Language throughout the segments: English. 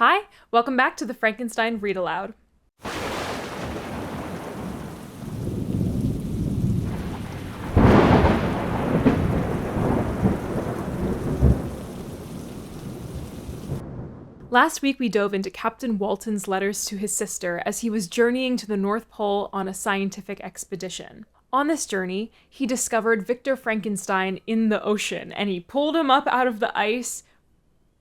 Hi, welcome back to the Frankenstein Read Aloud. Last week we dove into Captain Walton's letters to his sister as he was journeying to the North Pole on a scientific expedition. On this journey, he discovered Victor Frankenstein in the ocean, and he pulled him up out of the ice,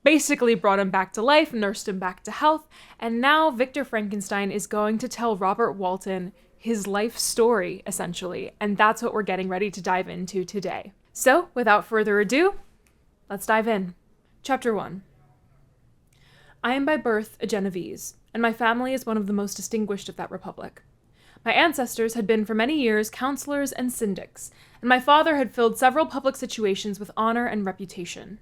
basically brought him back to life, nursed him back to health, and now Victor Frankenstein is going to tell Robert Walton his life story, essentially, and that's what we're getting ready to dive into today. So, without further ado, let's dive in. Chapter 1. I am by birth a Genovese, and my family is one of the most distinguished of that republic. My ancestors had been for many years counselors and syndics, and my father had filled several public situations with honor and reputation.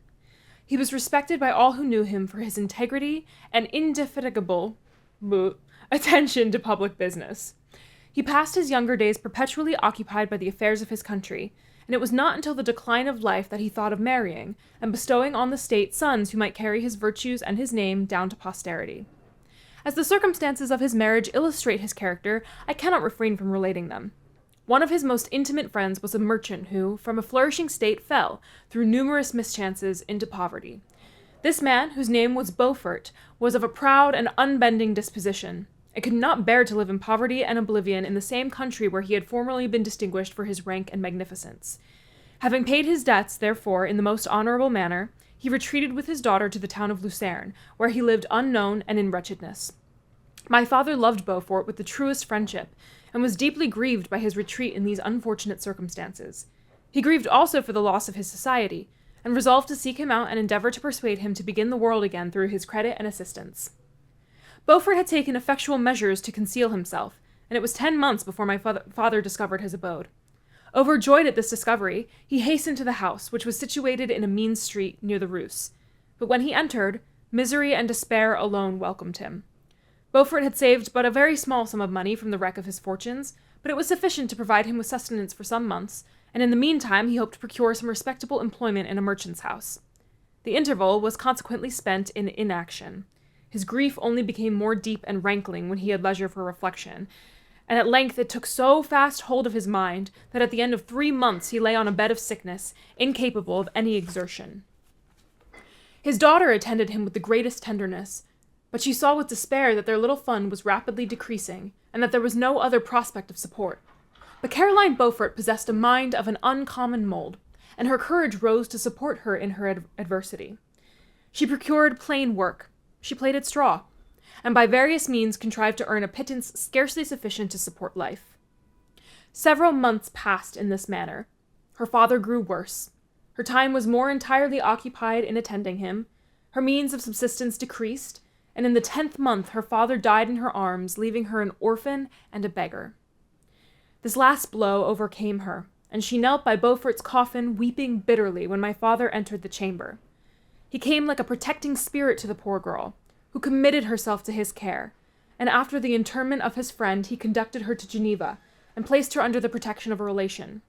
He was respected by all who knew him for his integrity and indefatigable attention to public business. He passed his younger days perpetually occupied by the affairs of his country, and it was not until the decline of life that he thought of marrying and bestowing on the state sons who might carry his virtues and his name down to posterity. As the circumstances of his marriage illustrate his character, I cannot refrain from relating them. One of his most intimate friends was a merchant who, from a flourishing state, fell, through numerous mischances, into poverty. This man, whose name was Beaufort, was of a proud and unbending disposition, and could not bear to live in poverty and oblivion in the same country where he had formerly been distinguished for his rank and magnificence. Having paid his debts, therefore, in the most honorable manner, he retreated with his daughter to the town of Lucerne, where he lived unknown and in wretchedness. My father loved Beaufort with the truest friendship, and was deeply grieved by his retreat in these unfortunate circumstances. He grieved also for the loss of his society, and resolved to seek him out and endeavor to persuade him to begin the world again through his credit and assistance. Beaufort had taken effectual measures to conceal himself, and it was 10 months before my father discovered his abode. Overjoyed at this discovery, he hastened to the house, which was situated in a mean street near the Rus. But when he entered, misery and despair alone welcomed him. Beaufort had saved but a very small sum of money from the wreck of his fortunes, but it was sufficient to provide him with sustenance for some months, and in the meantime he hoped to procure some respectable employment in a merchant's house. The interval was consequently spent in inaction. His grief only became more deep and rankling when he had leisure for reflection, and at length it took so fast hold of his mind that at the end of 3 months he lay on a bed of sickness, incapable of any exertion. His daughter attended him with the greatest tenderness, but she saw with despair that their little fund was rapidly decreasing, and that there was no other prospect of support. But Caroline Beaufort possessed a mind of an uncommon mold, and her courage rose to support her in her adversity. She procured plain work, she plaited straw, and by various means contrived to earn a pittance scarcely sufficient to support life. Several months passed in this manner. Her father grew worse. Her time was more entirely occupied in attending him. Her means of subsistence decreased, and in the 10th month her father died in her arms, leaving her an orphan and a beggar. This last blow overcame her, and she knelt by Beaufort's coffin, weeping bitterly when my father entered the chamber. He came like a protecting spirit to the poor girl, who committed herself to his care, and after the interment of his friend he conducted her to Geneva, and placed her under the protection of a relation.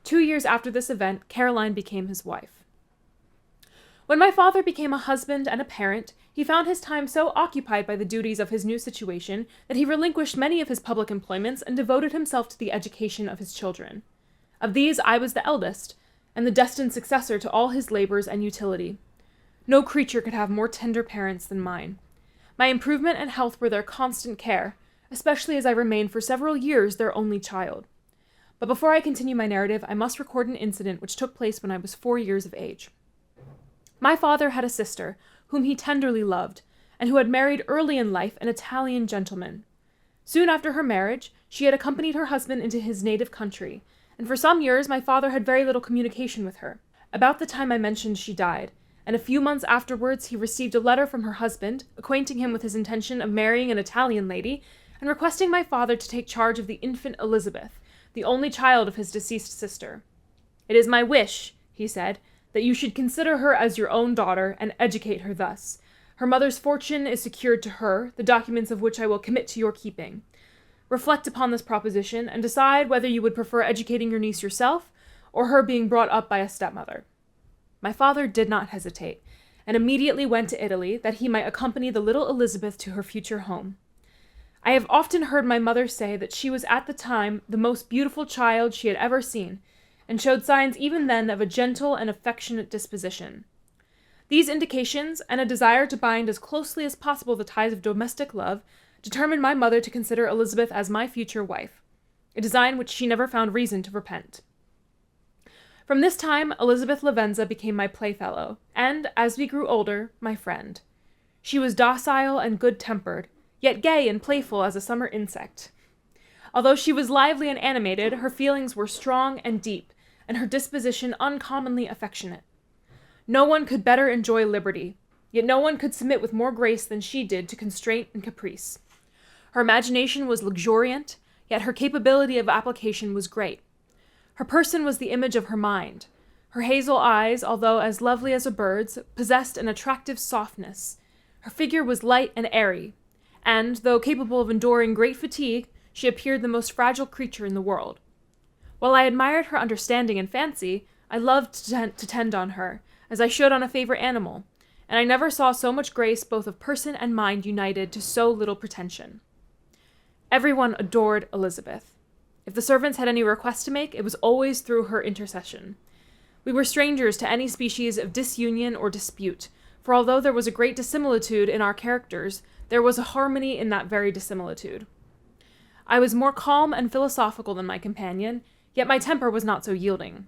2 years after this event, Caroline became his wife. When my father became a husband and a parent, he found his time so occupied by the duties of his new situation that he relinquished many of his public employments and devoted himself to the education of his children. Of these I was the eldest, and the destined successor to all his labors and utility. No creature could have more tender parents than mine. My improvement and health were their constant care, especially as I remained for several years their only child. But before I continue my narrative, I must record an incident which took place when I was 4 years of age. My father had a sister, whom he tenderly loved, and who had married early in life an Italian gentleman. Soon after her marriage, she had accompanied her husband into his native country, and for some years my father had very little communication with her. About the time I mentioned she died, and a few months afterwards he received a letter from her husband, acquainting him with his intention of marrying an Italian lady, and requesting my father to take charge of the infant Elizabeth, the only child of his deceased sister. "It is my wish," he said, "that you should consider her as your own daughter, and educate her thus. Her mother's fortune is secured to her, the documents of which I will commit to your keeping. Reflect upon this proposition, and decide whether you would prefer educating your niece yourself, or her being brought up by a stepmother." My father did not hesitate, and immediately went to Italy that he might accompany the little Elizabeth to her future home. I have often heard my mother say that she was at the time the most beautiful child she had ever seen, and showed signs even then of a gentle and affectionate disposition. These indications, and a desire to bind as closely as possible the ties of domestic love, determined my mother to consider Elizabeth as my future wife, a design which she never found reason to repent. From this time, Elizabeth Lavenza became my playfellow, and, as we grew older, my friend. She was docile and good-tempered, yet gay and playful as a summer insect. Although she was lively and animated, her feelings were strong and deep, and her disposition uncommonly affectionate. No one could better enjoy liberty, yet no one could submit with more grace than she did to constraint and caprice. Her imagination was luxuriant, yet her capability of application was great. Her person was the image of her mind. Her hazel eyes, although as lovely as a bird's, possessed an attractive softness. Her figure was light and airy, and, though capable of enduring great fatigue, she appeared the most fragile creature in the world. While I admired her understanding and fancy, I loved to tend on her, as I should on a favorite animal, and I never saw so much grace both of person and mind united to so little pretension. Everyone adored Elizabeth. If the servants had any request to make, it was always through her intercession. We were strangers to any species of disunion or dispute, for although there was a great dissimilitude in our characters, there was a harmony in that very dissimilitude. I was more calm and philosophical than my companion, yet my temper was not so yielding.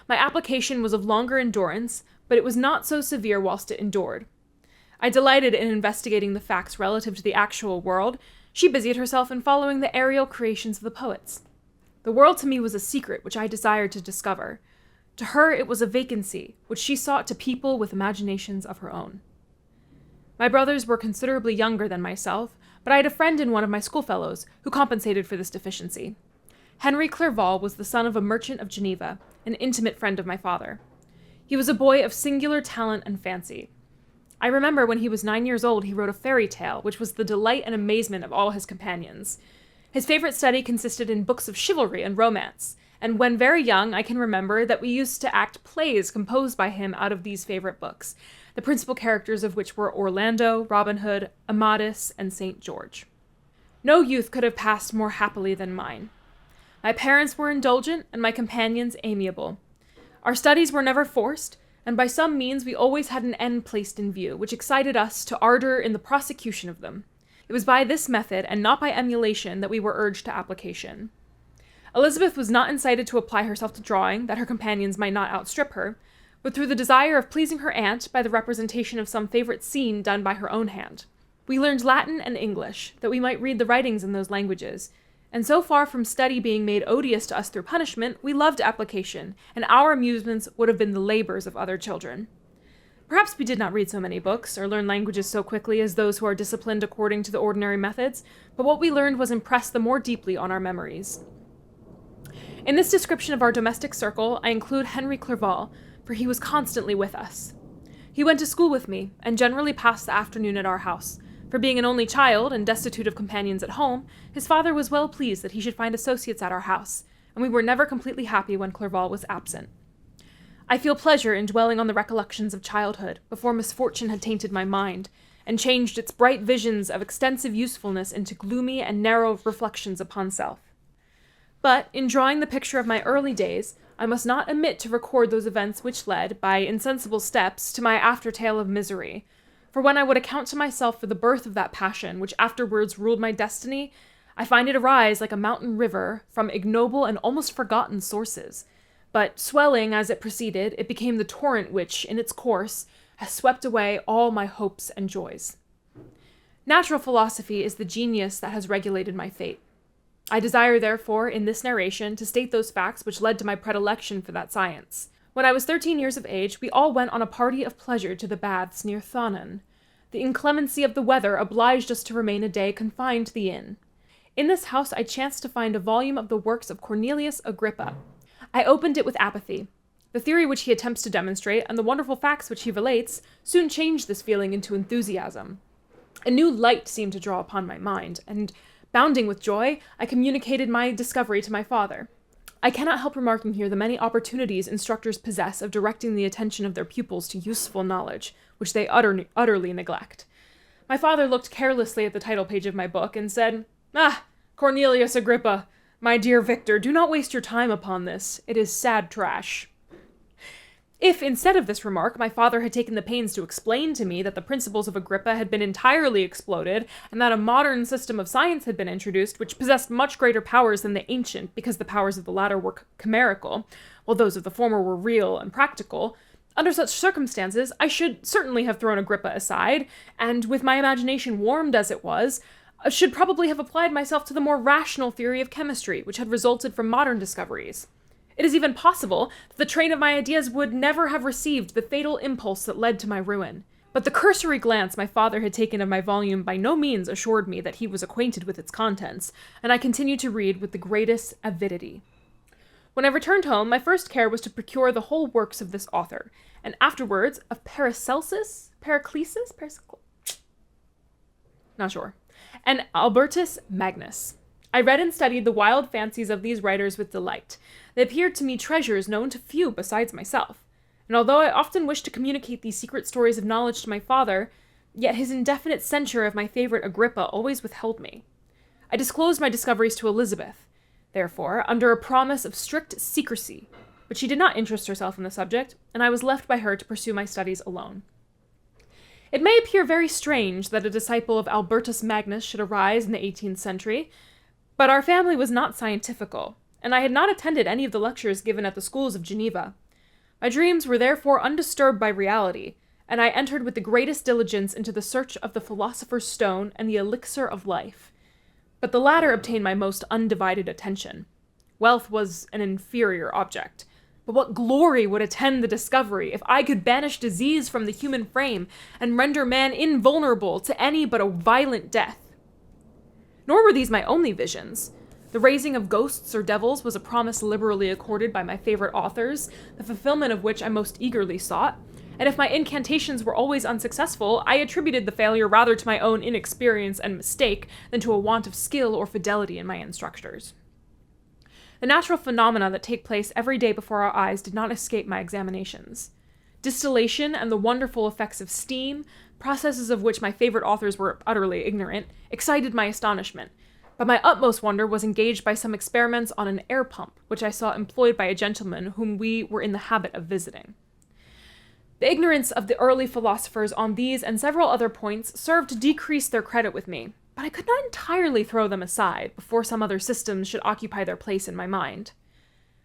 My application was of longer endurance, but it was not so severe whilst it endured. I delighted in investigating the facts relative to the actual world. She busied herself in following the aerial creations of the poets. The world to me was a secret which I desired to discover. To her it was a vacancy, which she sought to people with imaginations of her own. My brothers were considerably younger than myself, but I had a friend in one of my schoolfellows who compensated for this deficiency. Henry Clerval was the son of a merchant of Geneva, an intimate friend of my father. He was a boy of singular talent and fancy. I remember when he was 9 years old he wrote a fairy tale, which was the delight and amazement of all his companions. His favorite study consisted in books of chivalry and romance, and when very young I can remember that we used to act plays composed by him out of these favorite books, the principal characters of which were Orlando, Robin Hood, Amadis, and St. George. No youth could have passed more happily than mine. My parents were indulgent, and my companions amiable. Our studies were never forced, and by some means we always had an end placed in view, which excited us to ardor in the prosecution of them. It was by this method, and not by emulation, that we were urged to application. Elizabeth was not incited to apply herself to drawing, that her companions might not outstrip her, but through the desire of pleasing her aunt by the representation of some favorite scene done by her own hand. We learned Latin and English, that we might read the writings in those languages, and so far from study being made odious to us through punishment, we loved application, and our amusements would have been the labors of other children. Perhaps we did not read so many books, or learn languages so quickly as those who are disciplined according to the ordinary methods, but what we learned was impressed the more deeply on our memories. In this description of our domestic circle, I include Henry Clerval, for he was constantly with us. He went to school with me, and generally passed the afternoon at our house. For being an only child, and destitute of companions at home, his father was well pleased that he should find associates at our house, and we were never completely happy when Clerval was absent. I feel pleasure in dwelling on the recollections of childhood, before misfortune had tainted my mind, and changed its bright visions of extensive usefulness into gloomy and narrow reflections upon self. But, in drawing the picture of my early days, I must not omit to record those events which led, by insensible steps, to my after-tale of misery. For when I would account to myself for the birth of that passion which afterwards ruled my destiny, I find it arise like a mountain river from ignoble and almost forgotten sources. But, swelling as it proceeded, it became the torrent which, in its course, has swept away all my hopes and joys. Natural philosophy is the genius that has regulated my fate. I desire, therefore, in this narration, to state those facts which led to my predilection for that science. When I was 13 years of age, we all went on a party of pleasure to the baths near Thonon. The inclemency of the weather obliged us to remain a day confined to the inn. In this house I chanced to find a volume of the works of Cornelius Agrippa. I opened it with apathy. The theory which he attempts to demonstrate, and the wonderful facts which he relates, soon changed this feeling into enthusiasm. A new light seemed to draw upon my mind, and, bounding with joy, I communicated my discovery to my father. I cannot help remarking here the many opportunities instructors possess of directing the attention of their pupils to useful knowledge, which they utterly neglect. My father looked carelessly at the title page of my book and said, "Ah, Cornelius Agrippa, my dear Victor, do not waste your time upon this. It is sad trash." If, instead of this remark, my father had taken the pains to explain to me that the principles of Agrippa had been entirely exploded, and that a modern system of science had been introduced which possessed much greater powers than the ancient, because the powers of the latter were chimerical, while those of the former were real and practical, under such circumstances, I should certainly have thrown Agrippa aside, and, with my imagination warmed as it was, should probably have applied myself to the more rational theory of chemistry, which had resulted from modern discoveries. It is even possible that the train of my ideas would never have received the fatal impulse that led to my ruin. But the cursory glance my father had taken of my volume by no means assured me that he was acquainted with its contents, and I continued to read with the greatest avidity. When I returned home, my first care was to procure the whole works of this author, and afterwards of Paracelsus, not sure, and Albertus Magnus. I read and studied the wild fancies of these writers with delight. They appeared to me treasures known to few besides myself, and although I often wished to communicate these secret stories of knowledge to my father, yet his indefinite censure of my favorite Agrippa always withheld me. I disclosed my discoveries to Elizabeth, therefore, under a promise of strict secrecy, but she did not interest herself in the subject, and I was left by her to pursue my studies alone. It may appear very strange that a disciple of Albertus Magnus should arise in the 18th century, but our family was not scientifical, and I had not attended any of the lectures given at the schools of Geneva. My dreams were therefore undisturbed by reality, and I entered with the greatest diligence into the search of the philosopher's stone and the elixir of life. But the latter obtained my most undivided attention. Wealth was an inferior object, but what glory would attend the discovery if I could banish disease from the human frame and render man invulnerable to any but a violent death. Nor were these my only visions. The raising of ghosts or devils was a promise liberally accorded by my favorite authors, the fulfillment of which I most eagerly sought, and if my incantations were always unsuccessful, I attributed the failure rather to my own inexperience and mistake than to a want of skill or fidelity in my instructors. The natural phenomena that take place every day before our eyes did not escape my examinations. Distillation and the wonderful effects of steam, processes of which my favorite authors were utterly ignorant, excited my astonishment, but my utmost wonder was engaged by some experiments on an air pump, which I saw employed by a gentleman whom we were in the habit of visiting. The ignorance of the early philosophers on these and several other points served to decrease their credit with me, but I could not entirely throw them aside before some other systems should occupy their place in my mind.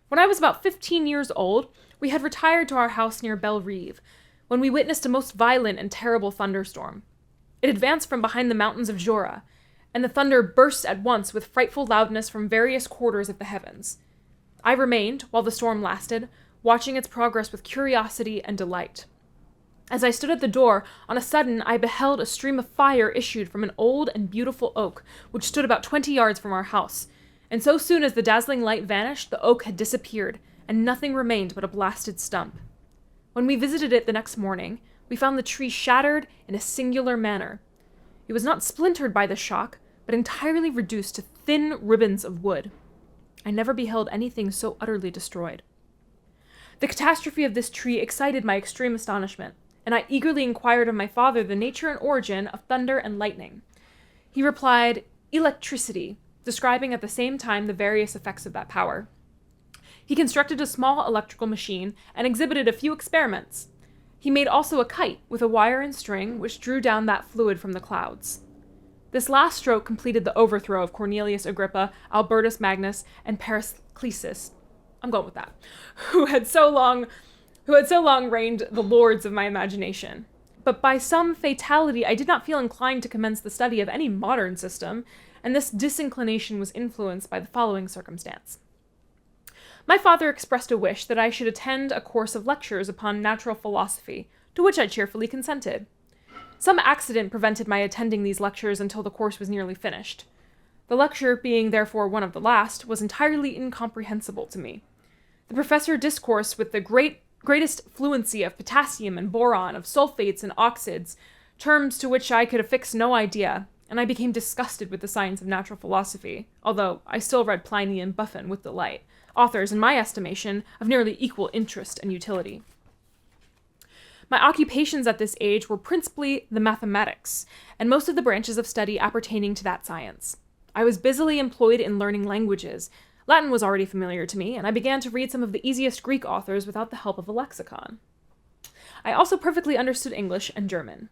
When I was about 15 years old, we had retired to our house near Bellerive, when we witnessed a most violent and terrible thunderstorm. It advanced from behind the mountains of Jura, and the thunder burst at once with frightful loudness from various quarters of the heavens. I remained, while the storm lasted, watching its progress with curiosity and delight. As I stood at the door, on a sudden I beheld a stream of fire issued from an old and beautiful oak, which stood about 20 yards from our house, and so soon as the dazzling light vanished, the oak had disappeared, and nothing remained but a blasted stump. When we visited it the next morning, we found the tree shattered in a singular manner. It was not splintered by the shock, but entirely reduced to thin ribbons of wood. I never beheld anything so utterly destroyed. The catastrophe of this tree excited my extreme astonishment, and I eagerly inquired of my father the nature and origin of thunder and lightning. He replied, "Electricity," describing at the same time the various effects of that power. He constructed a small electrical machine and exhibited a few experiments. He made also a kite with a wire and string which drew down that fluid from the clouds. This last stroke completed the overthrow of Cornelius Agrippa, Albertus Magnus, and Paracelsus. I'm going with that. Who had so long reigned the lords of my imagination. But by some fatality, I did not feel inclined to commence the study of any modern system, and this disinclination was influenced by the following circumstance. My father expressed a wish that I should attend a course of lectures upon natural philosophy, to which I cheerfully consented. Some accident prevented my attending these lectures until the course was nearly finished. The lecture, being therefore one of the last, was entirely incomprehensible to me. The professor discoursed with the greatest fluency of potassium and boron, of sulfates and oxides, terms to which I could affix no idea, and I became disgusted with the science of natural philosophy, although I still read Pliny and Buffon with delight, authors, in my estimation, of nearly equal interest and utility. My occupations at this age were principally the mathematics, and most of the branches of study appertaining to that science. I was busily employed in learning languages. Latin was already familiar to me, and I began to read some of the easiest Greek authors without the help of a lexicon. I also perfectly understood English and German.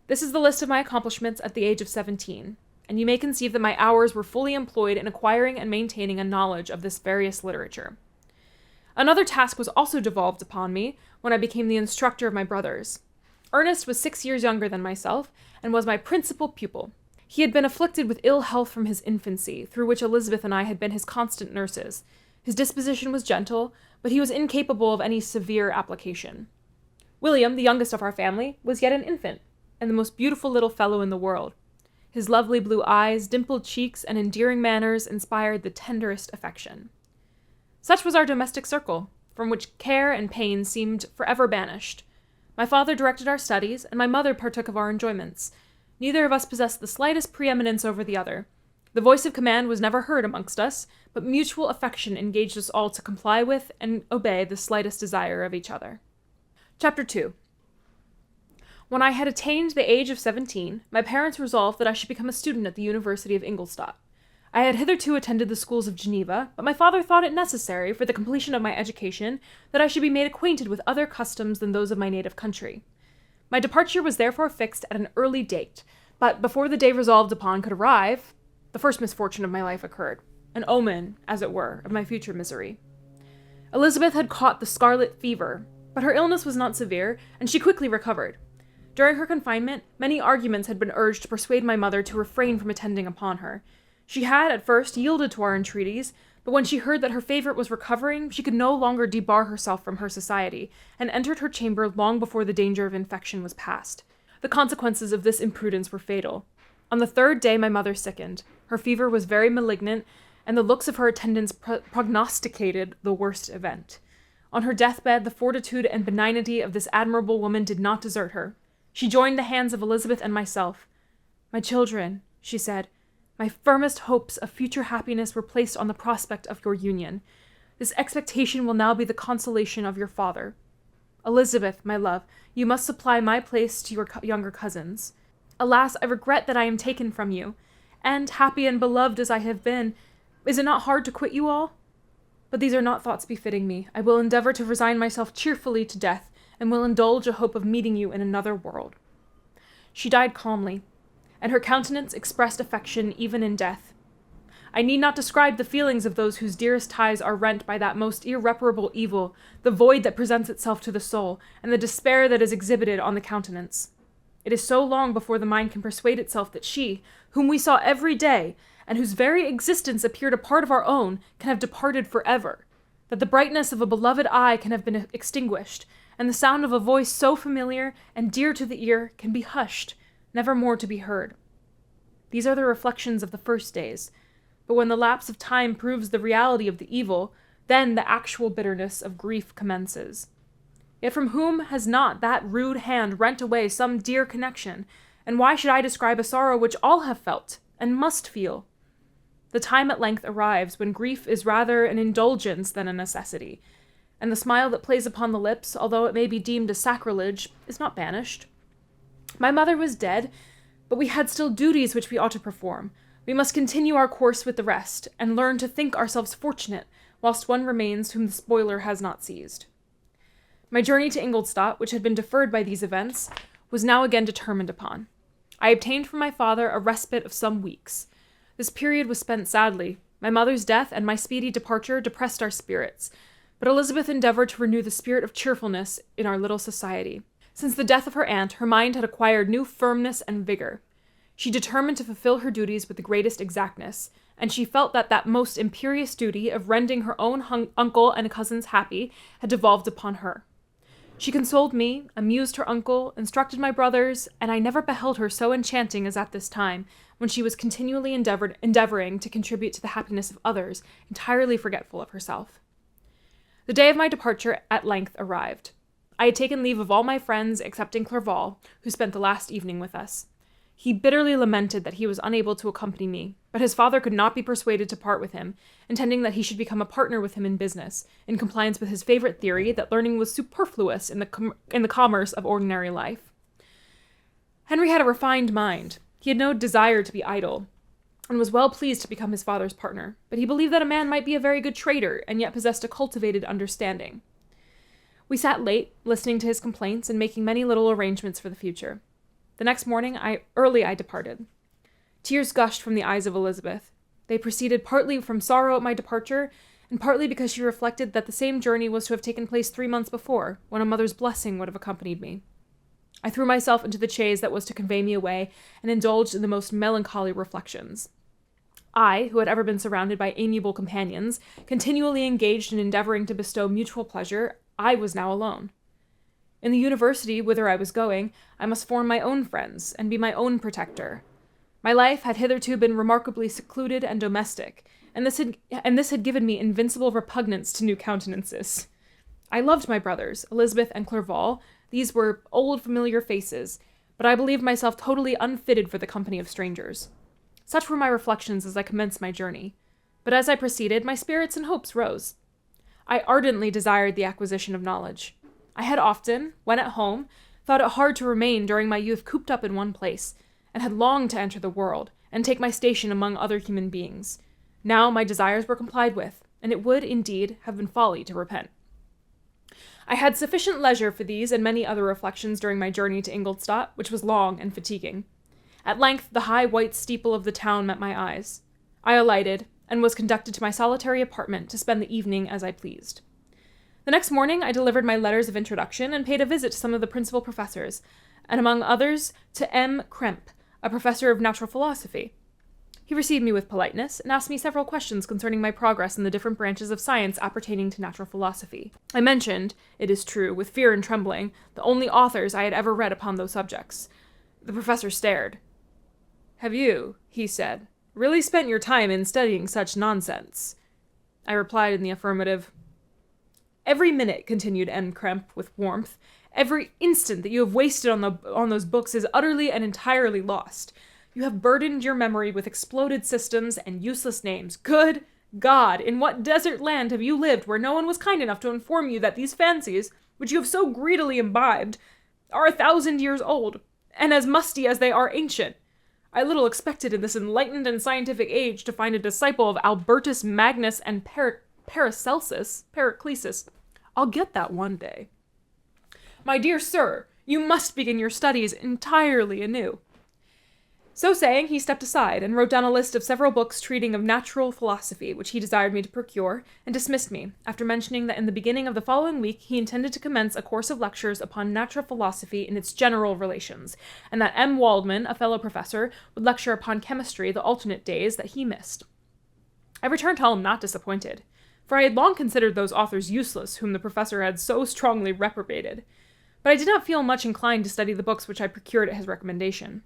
This is the list of my accomplishments at the age of 17, and you may conceive that my hours were fully employed in acquiring and maintaining a knowledge of this various literature. Another task was also devolved upon me when I became the instructor of my brothers. Ernest was 6 years younger than myself, and was my principal pupil. He had been afflicted with ill health from his infancy, through which Elizabeth and I had been his constant nurses. His disposition was gentle, but he was incapable of any severe application. William, the youngest of our family, was yet an infant, and the most beautiful little fellow in the world. His lovely blue eyes, dimpled cheeks, and endearing manners inspired the tenderest affection. Such was our domestic circle, from which care and pain seemed forever banished. My father directed our studies, and my mother partook of our enjoyments. Neither of us possessed the slightest preeminence over the other. The voice of command was never heard amongst us, but mutual affection engaged us all to comply with and obey the slightest desire of each other. Chapter 2. When I had attained the age of 17, my parents resolved that I should become a student at the University of Ingolstadt. I had hitherto attended the schools of Geneva, but my father thought it necessary, for the completion of my education, that I should be made acquainted with other customs than those of my native country. My departure was therefore fixed at an early date, but before the day resolved upon could arrive, the first misfortune of my life occurred, an omen, as it were, of my future misery. Elizabeth had caught the scarlet fever, but her illness was not severe, and she quickly recovered. During her confinement, many arguments had been urged to persuade my mother to refrain from attending upon her. She had, at first, yielded to our entreaties, but when she heard that her favorite was recovering, she could no longer debar herself from her society, and entered her chamber long before the danger of infection was past. The consequences of this imprudence were fatal. On the 3rd day my mother sickened. Her fever was very malignant, and the looks of her attendants prognosticated the worst event. On her deathbed, the fortitude and benignity of this admirable woman did not desert her. She joined the hands of Elizabeth and myself. "My children," she said, "my firmest hopes of future happiness were placed on the prospect of your union. This expectation will now be the consolation of your father. Elizabeth, my love, you must supply my place to your younger cousins. Alas, I regret that I am taken from you, and, happy and beloved as I have been, is it not hard to quit you all? But these are not thoughts befitting me. I will endeavor to resign myself cheerfully to death, and will indulge a hope of meeting you in another world." She died calmly, and her countenance expressed affection even in death. I need not describe the feelings of those whose dearest ties are rent by that most irreparable evil, the void that presents itself to the soul, and the despair that is exhibited on the countenance. It is so long before the mind can persuade itself that she, whom we saw every day, and whose very existence appeared a part of our own, can have departed forever, that the brightness of a beloved eye can have been extinguished, and the sound of a voice so familiar and dear to the ear can be hushed, never more to be heard. These are the reflections of the first days, but when the lapse of time proves the reality of the evil, then the actual bitterness of grief commences. Yet from whom has not that rude hand rent away some dear connection, and why should I describe a sorrow which all have felt, and must feel? The time at length arrives when grief is rather an indulgence than a necessity, and the smile that plays upon the lips, although it may be deemed a sacrilege, is not banished. My mother was dead, but we had still duties which we ought to perform. We must continue our course with the rest, and learn to think ourselves fortunate, whilst one remains whom the spoiler has not seized. My journey to Ingolstadt, which had been deferred by these events, was now again determined upon. I obtained from my father a respite of some weeks. This period was spent sadly. My mother's death and my speedy departure depressed our spirits, but Elizabeth endeavored to renew the spirit of cheerfulness in our little society. Since the death of her aunt, her mind had acquired new firmness and vigor. She determined to fulfill her duties with the greatest exactness, and she felt that that most imperious duty of rendering her own uncle and cousins happy had devolved upon her. She consoled me, amused her uncle, instructed my brothers, and I never beheld her so enchanting as at this time, when she was continually endeavoring to contribute to the happiness of others, entirely forgetful of herself. The day of my departure at length arrived. I had taken leave of all my friends excepting Clerval, who spent the last evening with us. He bitterly lamented that he was unable to accompany me, but his father could not be persuaded to part with him, intending that he should become a partner with him in business, in compliance with his favorite theory that learning was superfluous in the commerce of ordinary life. Henry had a refined mind. He had no desire to be idle, and was well pleased to become his father's partner, but he believed that a man might be a very good trader, and yet possessed a cultivated understanding. We sat late, listening to his complaints, and making many little arrangements for the future. The next morning, I departed. Tears gushed from the eyes of Elizabeth. They proceeded partly from sorrow at my departure, and partly because she reflected that the same journey was to have taken place 3 months before, when a mother's blessing would have accompanied me. I threw myself into the chaise that was to convey me away, and indulged in the most melancholy reflections. I, who had ever been surrounded by amiable companions, continually engaged in endeavoring to bestow mutual pleasure, I was now alone. In the university whither I was going, I must form my own friends, and be my own protector. My life had hitherto been remarkably secluded and domestic, and this had given me invincible repugnance to new countenances. I loved my brothers, Elizabeth and Clerval. These were old familiar faces, but I believed myself totally unfitted for the company of strangers. Such were my reflections as I commenced my journey, but as I proceeded, my spirits and hopes rose. I ardently desired the acquisition of knowledge. I had often, when at home, thought it hard to remain during my youth cooped up in one place, and had longed to enter the world, and take my station among other human beings. Now my desires were complied with, and it would, indeed, have been folly to repent. I had sufficient leisure for these and many other reflections during my journey to Ingolstadt, which was long and fatiguing. At length the high white steeple of the town met my eyes. I alighted, and was conducted to my solitary apartment to spend the evening as I pleased. The next morning I delivered my letters of introduction, and paid a visit to some of the principal professors, and among others to M. Krempe, a professor of natural philosophy. He received me with politeness, and asked me several questions concerning my progress in the different branches of science appertaining to natural philosophy. I mentioned, it is true, with fear and trembling, the only authors I had ever read upon those subjects. The professor stared. "Have you," he said, "really spent your time in studying such nonsense?" I replied in the affirmative. "Every minute," continued M. Krempe with warmth, "every instant that you have wasted on those books is utterly and entirely lost. You have burdened your memory with exploded systems and useless names. Good God, in what desert land have you lived where no one was kind enough to inform you that these fancies, which you have so greedily imbibed, are 1,000 years old, and as musty as they are ancient? I little expected in this enlightened and scientific age to find a disciple of Albertus Magnus and Paracelsus. I'll get that one day. My dear sir, you must begin your studies entirely anew." So saying, he stepped aside, and wrote down a list of several books treating of natural philosophy, which he desired me to procure, and dismissed me, after mentioning that in the beginning of the following week he intended to commence a course of lectures upon natural philosophy in its general relations, and that M. Waldman, a fellow professor, would lecture upon chemistry the alternate days that he missed. I returned home not disappointed, for I had long considered those authors useless whom the professor had so strongly reprobated, but I did not feel much inclined to study the books which I procured at his recommendation.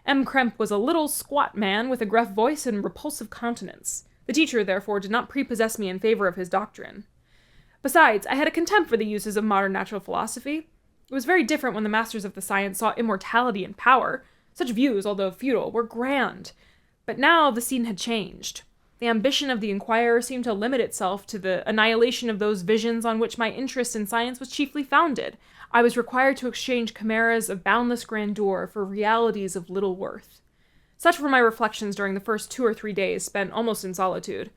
M. Krempe was a little, squat man with a gruff voice and repulsive countenance. The teacher, therefore, did not prepossess me in favor of his doctrine. Besides, I had a contempt for the uses of modern natural philosophy. It was very different when the masters of the science sought immortality and power. Such views, although futile, were grand. But now the scene had changed. The ambition of the inquirer seemed to limit itself to the annihilation of those visions on which my interest in science was chiefly founded. I was required to exchange chimeras of boundless grandeur for realities of little worth. Such were my reflections during the first 2 or 3 days spent almost in solitude.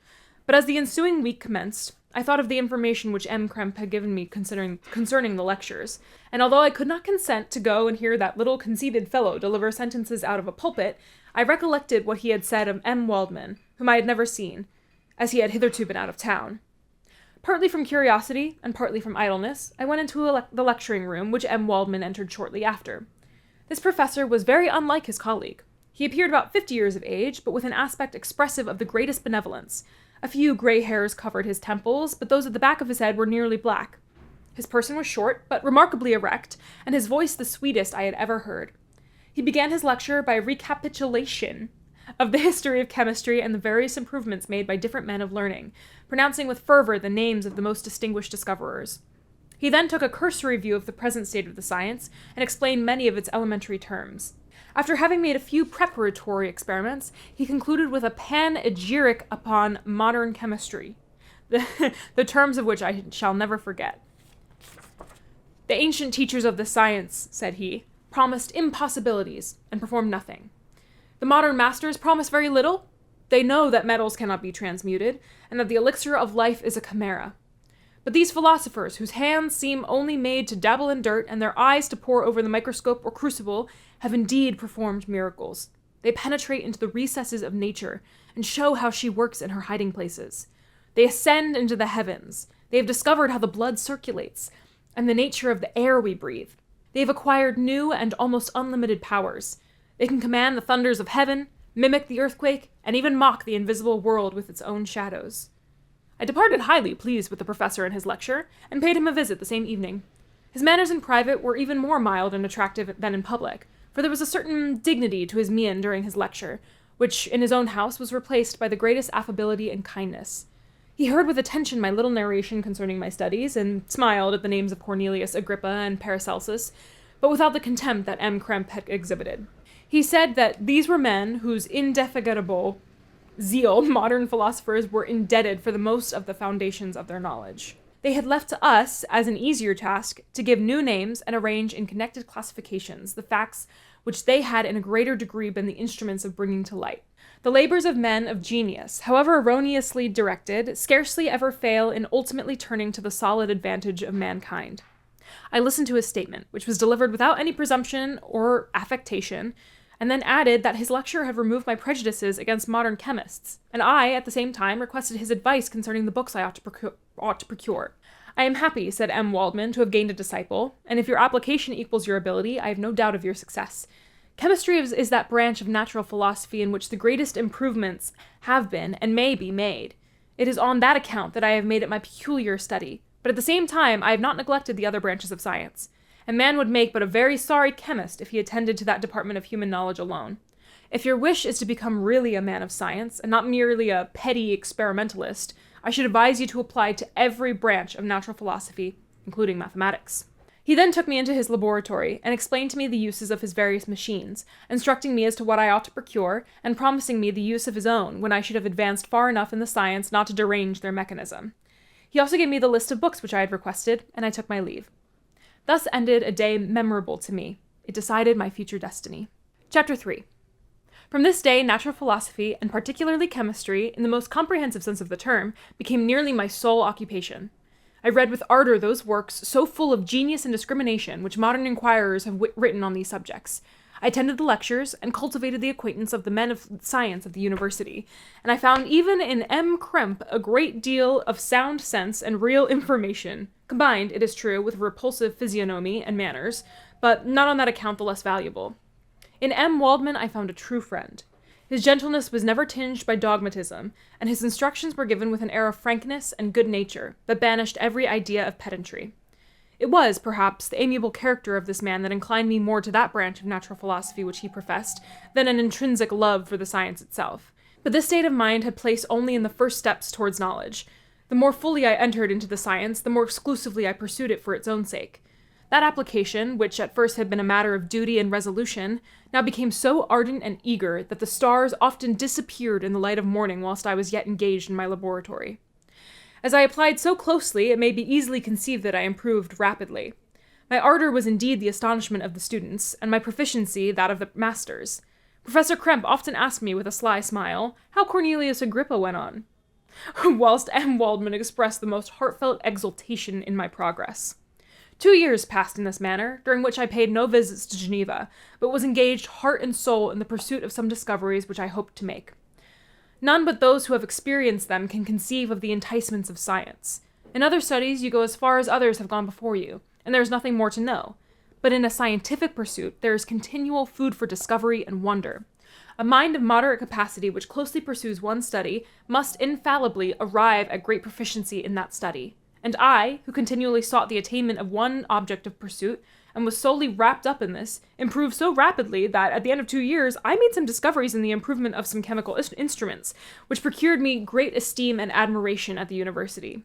But as the ensuing week commenced, I thought of the information which M. Krempe had given me concerning the lectures, and although I could not consent to go and hear that little conceited fellow deliver sentences out of a pulpit, I recollected what he had said of M. Waldman, whom I had never seen, as he had hitherto been out of town. Partly from curiosity, and partly from idleness, I went into the lecturing room, which M. Waldman entered shortly after. This professor was very unlike his colleague. He appeared about 50 years of age, but with an aspect expressive of the greatest benevolence. A few grey hairs covered his temples, but those at the back of his head were nearly black. His person was short, but remarkably erect, and his voice the sweetest I had ever heard. He began his lecture by a recapitulation of the history of chemistry and the various improvements made by different men of learning, pronouncing with fervor the names of the most distinguished discoverers. He then took a cursory view of the present state of the science, and explained many of its elementary terms. After having made a few preparatory experiments, he concluded with a panegyric upon modern chemistry, the terms of which I shall never forget. The ancient teachers of the science, said he, promised impossibilities and performed nothing. The modern masters promise very little. They know that metals cannot be transmuted, and that the elixir of life is a chimera. But these philosophers, whose hands seem only made to dabble in dirt and their eyes to pore over the microscope or crucible, have indeed performed miracles. They penetrate into the recesses of nature and show how she works in her hiding places. They ascend into the heavens. They have discovered how the blood circulates and the nature of the air we breathe. They have acquired new and almost unlimited powers. They can command the thunders of heaven, mimic the earthquake, and even mock the invisible world with its own shadows. I departed highly pleased with the professor and his lecture, and paid him a visit the same evening. His manners in private were even more mild and attractive than in public, for there was a certain dignity to his mien during his lecture, which in his own house was replaced by the greatest affability and kindness. He heard with attention my little narration concerning my studies, and smiled at the names of Cornelius Agrippa and Paracelsus, but without the contempt that M. Krempe had exhibited. He said that these were men whose indefatigable zeal modern philosophers were indebted for the most of the foundations of their knowledge. They had left to us, as an easier task, to give new names and arrange in connected classifications the facts which they had in a greater degree been the instruments of bringing to light. The labors of men of genius, however erroneously directed, scarcely ever fail in ultimately turning to the solid advantage of mankind. I listened to his statement, which was delivered without any presumption or affectation, and then added that his lecture had removed my prejudices against modern chemists, and I, at the same time, requested his advice concerning the books I ought to procure. I am happy, said M. Waldman, to have gained a disciple, and if your application equals your ability, I have no doubt of your success. Chemistry is that branch of natural philosophy in which the greatest improvements have been and may be made. It is on that account that I have made it my peculiar study, but at the same time I have not neglected the other branches of science. A man would make but a very sorry chemist if he attended to that department of human knowledge alone. If your wish is to become really a man of science, and not merely a petty experimentalist, I should advise you to apply to every branch of natural philosophy, including mathematics. He then took me into his laboratory, and explained to me the uses of his various machines, instructing me as to what I ought to procure, and promising me the use of his own when I should have advanced far enough in the science not to derange their mechanism. He also gave me the list of books which I had requested, and I took my leave. Thus ended a day memorable to me. It decided my future destiny. Chapter 3. From this day, natural philosophy, and particularly chemistry, in the most comprehensive sense of the term, became nearly my sole occupation. I read with ardor those works so full of genius and discrimination which modern inquirers have written on these subjects. I attended the lectures, and cultivated the acquaintance of the men of science at the university, and I found even in M. Krempe a great deal of sound sense and real information, combined, it is true, with repulsive physiognomy and manners, but not on that account the less valuable. In M. Waldman I found a true friend. His gentleness was never tinged by dogmatism, and his instructions were given with an air of frankness and good nature that banished every idea of pedantry. It was, perhaps, the amiable character of this man that inclined me more to that branch of natural philosophy which he professed, than an intrinsic love for the science itself. But this state of mind had place only in the first steps towards knowledge. The more fully I entered into the science, the more exclusively I pursued it for its own sake. That application, which at first had been a matter of duty and resolution, now became so ardent and eager that the stars often disappeared in the light of morning whilst I was yet engaged in my laboratory. As I applied so closely, it may be easily conceived that I improved rapidly. My ardor was indeed the astonishment of the students, and my proficiency that of the masters. Professor Krempe often asked me with a sly smile how Cornelius Agrippa went on, whilst M. Waldman expressed the most heartfelt exultation in my progress. 2 years passed in this manner, during which I paid no visits to Geneva, but was engaged heart and soul in the pursuit of some discoveries which I hoped to make. None but those who have experienced them can conceive of the enticements of science. In other studies, you go as far as others have gone before you, and there is nothing more to know. But in a scientific pursuit, there is continual food for discovery and wonder. A mind of moderate capacity which closely pursues one study must infallibly arrive at great proficiency in that study. And I, who continually sought the attainment of one object of pursuit, and was solely wrapped up in this, improved so rapidly that, at the end of 2 years, I made some discoveries in the improvement of some chemical instruments, which procured me great esteem and admiration at the university.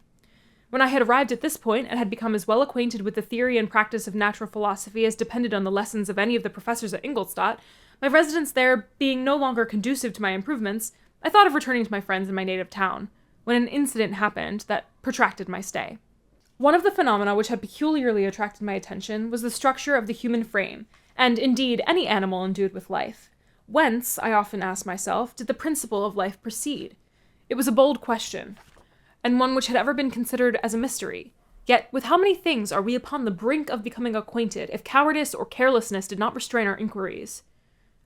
When I had arrived at this point, and had become as well acquainted with the theory and practice of natural philosophy as depended on the lessons of any of the professors at Ingolstadt, My residence there being no longer conducive to my improvements, I thought of returning to my friends in my native town, when an incident happened that protracted my stay. One of the phenomena which had peculiarly attracted my attention was the structure of the human frame, and indeed any animal endued with life. Whence, I often asked myself, did the principle of life proceed? It was a bold question, and one which had ever been considered as a mystery. Yet, with how many things are we upon the brink of becoming acquainted if cowardice or carelessness did not restrain our inquiries?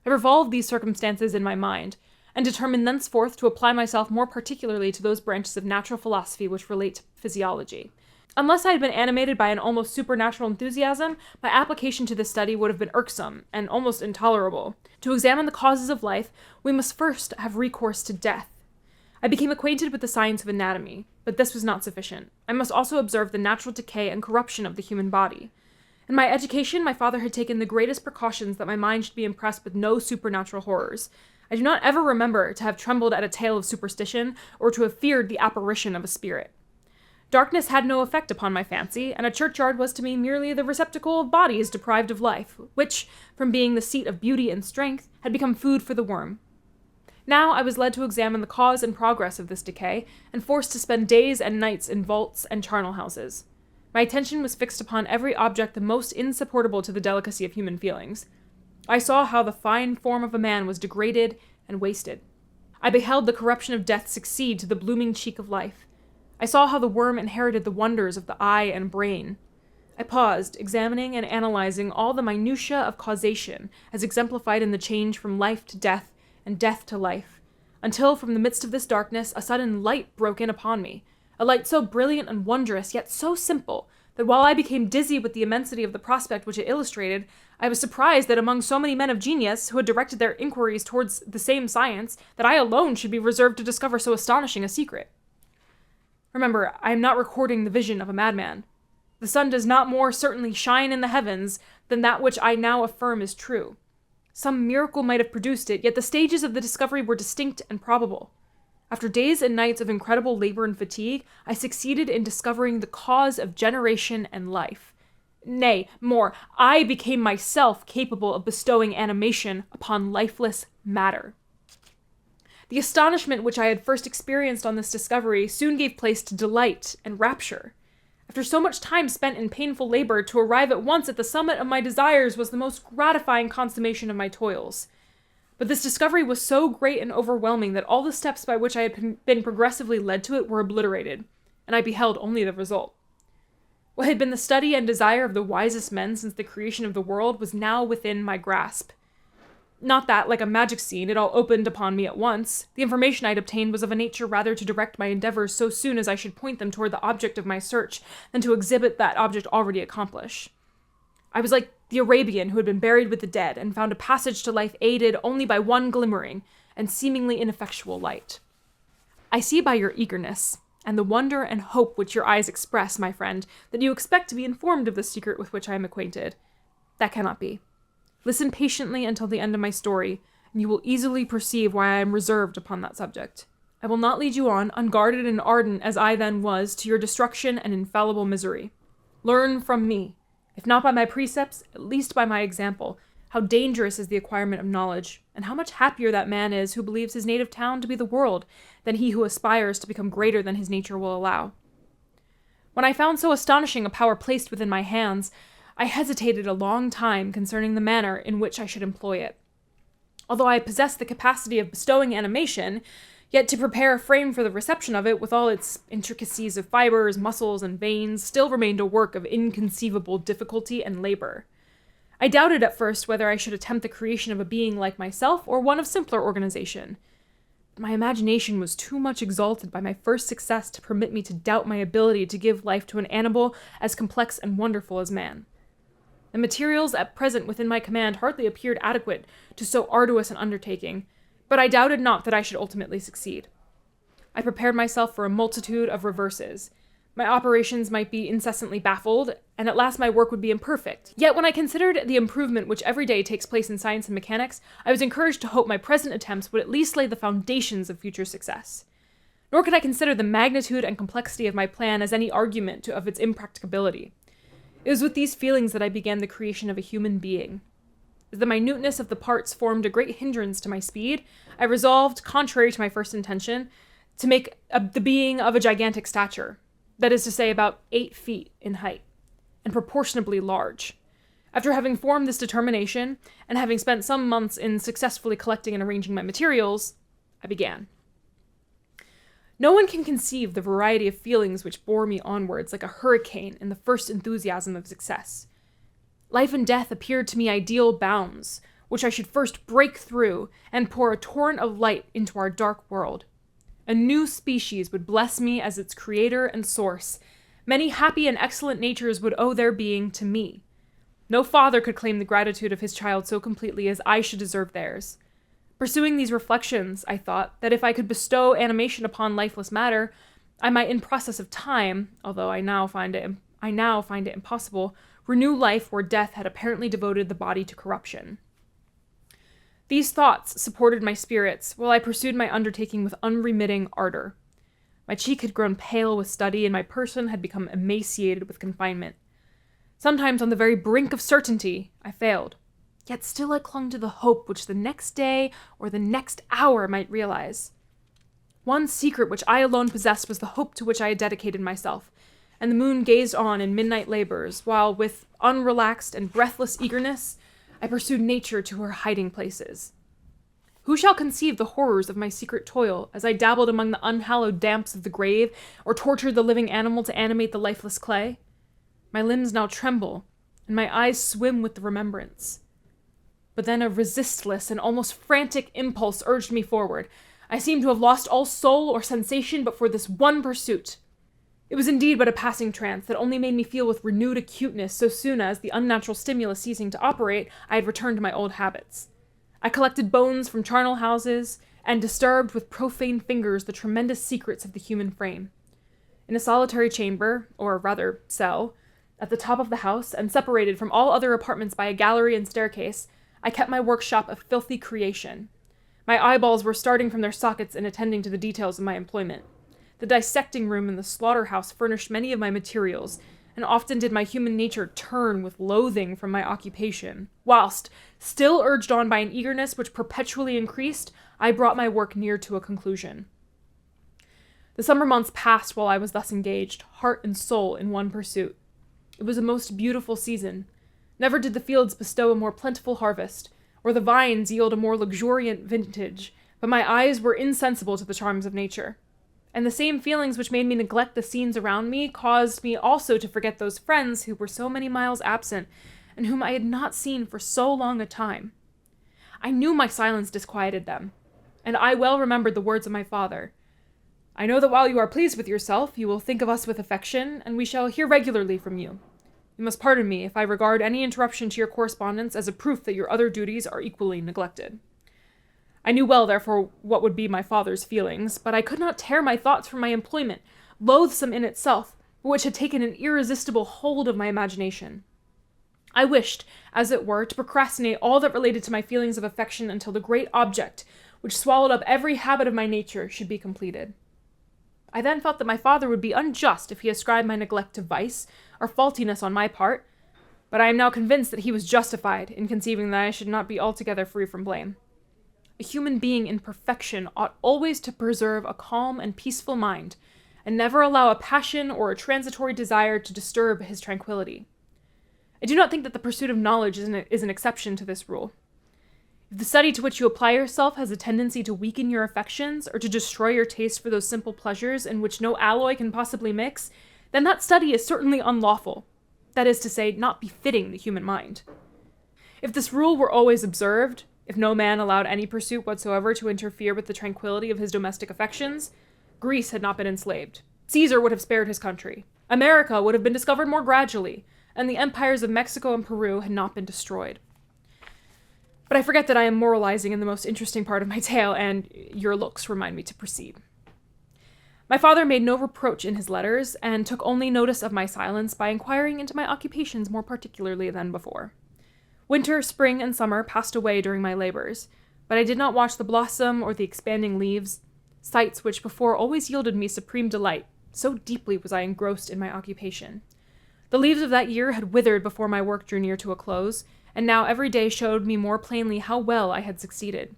I revolved these circumstances in my mind, and determined thenceforth to apply myself more particularly to those branches of natural philosophy which relate to physiology. Unless I had been animated by an almost supernatural enthusiasm, my application to this study would have been irksome and almost intolerable. To examine the causes of life, we must first have recourse to death. I became acquainted with the science of anatomy, but this was not sufficient. I must also observe the natural decay and corruption of the human body. In my education, my father had taken the greatest precautions that my mind should be impressed with no supernatural horrors. I do not ever remember to have trembled at a tale of superstition, or to have feared the apparition of a spirit. Darkness had no effect upon my fancy, and a churchyard was to me merely the receptacle of bodies deprived of life, which, from being the seat of beauty and strength, had become food for the worm. Now I was led to examine the cause and progress of this decay, and forced to spend days and nights in vaults and charnel houses. My attention was fixed upon every object the most insupportable to the delicacy of human feelings. I saw how the fine form of a man was degraded and wasted. I beheld the corruption of death succeed to the blooming cheek of life. I saw how the worm inherited the wonders of the eye and brain. I paused, examining and analyzing all the minutiae of causation, as exemplified in the change from life to death and death to life, until from the midst of this darkness a sudden light broke in upon me, a light so brilliant and wondrous, yet so simple, that while I became dizzy with the immensity of the prospect which it illustrated, I was surprised that among so many men of genius, who had directed their inquiries towards the same science, that I alone should be reserved to discover so astonishing a secret. Remember, I am not recording the vision of a madman. The sun does not more certainly shine in the heavens than that which I now affirm is true. Some miracle might have produced it, yet the stages of the discovery were distinct and probable. After days and nights of incredible labor and fatigue, I succeeded in discovering the cause of generation and life. Nay, more, I became myself capable of bestowing animation upon lifeless matter. The astonishment which I had first experienced on this discovery soon gave place to delight and rapture. After so much time spent in painful labor, to arrive at once at the summit of my desires was the most gratifying consummation of my toils. But this discovery was so great and overwhelming that all the steps by which I had been progressively led to it were obliterated, and I beheld only the result. What had been the study and desire of the wisest men since the creation of the world was now within my grasp. Not that, like a magic scene, it all opened upon me at once. The information I had obtained was of a nature rather to direct my endeavors so soon as I should point them toward the object of my search, than to exhibit that object already accomplished. I was like the Arabian who had been buried with the dead, and found a passage to life aided only by one glimmering and seemingly ineffectual light. I see by your eagerness, and the wonder and hope which your eyes express, my friend, that you expect to be informed of the secret with which I am acquainted. That cannot be. Listen patiently until the end of my story, and you will easily perceive why I am reserved upon that subject. I will not lead you on, unguarded and ardent as I then was, to your destruction and infallible misery. Learn from me, if not by my precepts, at least by my example, how dangerous is the acquirement of knowledge, and how much happier that man is who believes his native town to be the world, than he who aspires to become greater than his nature will allow. When I found so astonishing a power placed within my hands, I hesitated a long time concerning the manner in which I should employ it. Although I possessed the capacity of bestowing animation, yet to prepare a frame for the reception of it, with all its intricacies of fibers, muscles, and veins, still remained a work of inconceivable difficulty and labor. I doubted at first whether I should attempt the creation of a being like myself, or one of simpler organization. But my imagination was too much exalted by my first success to permit me to doubt my ability to give life to an animal as complex and wonderful as man. The materials at present within my command hardly appeared adequate to so arduous an undertaking, but I doubted not that I should ultimately succeed. I prepared myself for a multitude of reverses. My operations might be incessantly baffled, and at last my work would be imperfect. Yet when I considered the improvement which every day takes place in science and mechanics, I was encouraged to hope my present attempts would at least lay the foundations of future success. Nor could I consider the magnitude and complexity of my plan as any argument of its impracticability. It was with these feelings that I began the creation of a human being. As the minuteness of the parts formed a great hindrance to my speed, I resolved, contrary to my first intention, to make the being of a gigantic stature, that is to say about 8 feet in height, and proportionably large. After having formed this determination, and having spent some months in successfully collecting and arranging my materials, I began. No one can conceive the variety of feelings which bore me onwards like a hurricane in the first enthusiasm of success. Life and death appeared to me ideal bounds, which I should first break through and pour a torrent of light into our dark world. A new species would bless me as its creator and source. Many happy and excellent natures would owe their being to me. No father could claim the gratitude of his child so completely as I should deserve theirs. Pursuing these reflections, I thought that if I could bestow animation upon lifeless matter, I might in process of time, although I now find it impossible, renew life where death had apparently devoted the body to corruption. These thoughts supported my spirits while I pursued my undertaking with unremitting ardor. My cheek had grown pale with study, and my person had become emaciated with confinement. Sometimes on the very brink of certainty, I failed. Yet still I clung to the hope which the next day or the next hour might realize. One secret which I alone possessed was the hope to which I had dedicated myself, and the moon gazed on in midnight labors, while with unrelaxed and breathless eagerness, I pursued nature to her hiding places. Who shall conceive the horrors of my secret toil, as I dabbled among the unhallowed damps of the grave, or tortured the living animal to animate the lifeless clay? My limbs now tremble, and my eyes swim with the remembrance. But then a resistless and almost frantic impulse urged me forward. I seemed to have lost all soul or sensation but for this one pursuit. It was indeed but a passing trance that only made me feel with renewed acuteness so soon as, the unnatural stimulus ceasing to operate, I had returned to my old habits. I collected bones from charnel houses, and disturbed with profane fingers the tremendous secrets of the human frame. In a solitary chamber, or rather cell, at the top of the house, and separated from all other apartments by a gallery and staircase, I kept my workshop of filthy creation. My eyeballs were starting from their sockets in attending to the details of my employment. The dissecting room and the slaughterhouse furnished many of my materials, and often did my human nature turn with loathing from my occupation, whilst, still urged on by an eagerness which perpetually increased, I brought my work near to a conclusion. The summer months passed while I was thus engaged, heart and soul in one pursuit. It was a most beautiful season. Never did the fields bestow a more plentiful harvest, or the vines yield a more luxuriant vintage, but my eyes were insensible to the charms of nature. And the same feelings which made me neglect the scenes around me caused me also to forget those friends who were so many miles absent, and whom I had not seen for so long a time. I knew my silence disquieted them, and I well remembered the words of my father. I know that while you are pleased with yourself, you will think of us with affection, and we shall hear regularly from you. You must pardon me if I regard any interruption to your correspondence as a proof that your other duties are equally neglected. I knew well, therefore, what would be my father's feelings, but I could not tear my thoughts from my employment, loathsome in itself, but which had taken an irresistible hold of my imagination. I wished, as it were, to procrastinate all that related to my feelings of affection until the great object, which swallowed up every habit of my nature, should be completed. I then felt that my father would be unjust if he ascribed my neglect to vice, or faultiness on my part, but I am now convinced that he was justified in conceiving that I should not be altogether free from blame. A human being in perfection ought always to preserve a calm and peaceful mind, and never allow a passion or a transitory desire to disturb his tranquillity. I do not think that the pursuit of knowledge is an exception to this rule. If the study to which you apply yourself has a tendency to weaken your affections, or to destroy your taste for those simple pleasures in which no alloy can possibly mix, then that study is certainly unlawful, that is to say, not befitting the human mind. If this rule were always observed, if no man allowed any pursuit whatsoever to interfere with the tranquility of his domestic affections, Greece had not been enslaved. Caesar would have spared his country. America would have been discovered more gradually, and the empires of Mexico and Peru had not been destroyed. But I forget that I am moralizing in the most interesting part of my tale, and your looks remind me to proceed. My father made no reproach in his letters, and took only notice of my silence by inquiring into my occupations more particularly than before. Winter, spring, and summer passed away during my labors, but I did not watch the blossom or the expanding leaves, sights which before always yielded me supreme delight, so deeply was I engrossed in my occupation. The leaves of that year had withered before my work drew near to a close, and now every day showed me more plainly how well I had succeeded.